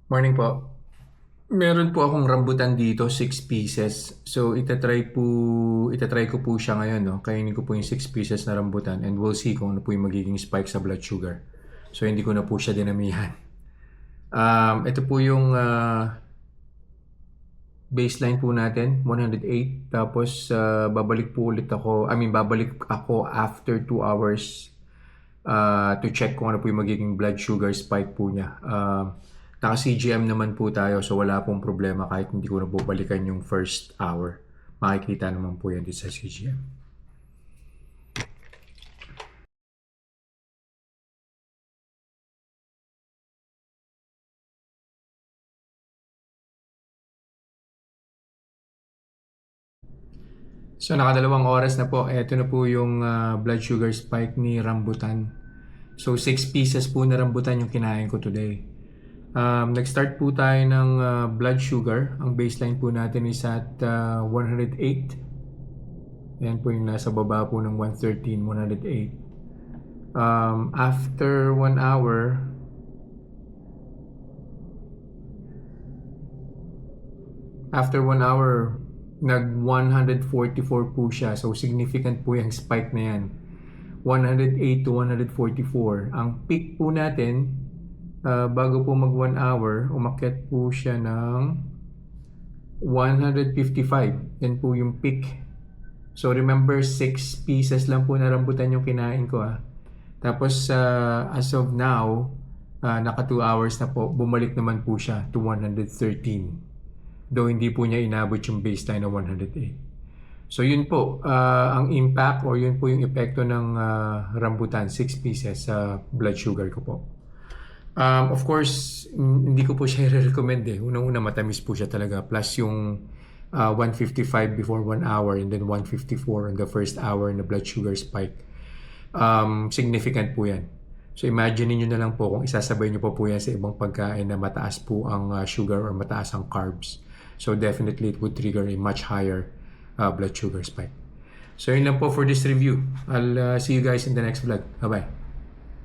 Morning po. Meron po akong rambutan dito, 6 pieces. So, itatry ko po siya ngayon, no? Kainin ko po yung 6 pieces na rambutan and we'll see kung ano po yung magiging spike sa blood sugar. So, hindi ko na po siya dinamihan. Ito po yung baseline po natin, 108. Tapos, babalik ako after 2 hours to check kung ano po yung magiging blood sugar spike po niya. Naka-CGM naman po tayo, so wala pong problema kahit hindi ko na po balikan yung first hour. Makikita naman po yan dito sa CGM. So nakadalawang oras na po. Ito na po yung blood sugar spike ni rambutan. So 6 pieces po na rambutan yung kinain ko today. Nag-start po tayo ng blood sugar. Ang baseline po natin is at 108. Yan po yung nasa baba po ng 113, 108. After 1 hour, nag 144 po siya. So significant po yung spike na yan. 108 to 144. Ang peak po natin, bago po mag 1 hour, umakyat po siya ng 155. Yan po yung peak. So remember, 6 pieces lang po na rambutan yung kinain ko. Tapos as of now, naka 2 hours na po, bumalik naman po siya to 113. Though hindi po niya inabot yung baseline na 108. So yun po, ang impact or yun po yung epekto ng rambutan, 6 pieces sa blood sugar ko po. Of course, hindi ko po siya i-recommend eh. Unang-una, matamis po siya talaga. Plus yung 155 before 1 hour and then 154 in the first hour na blood sugar spike. Significant po yan. So imagine niyo na lang po kung isasabay niyo po yan sa ibang pagkain na mataas po ang sugar or mataas ang carbs. So definitely it would trigger a much higher blood sugar spike. So yun lang po for this review. I'll see you guys in the next vlog. Bye-bye.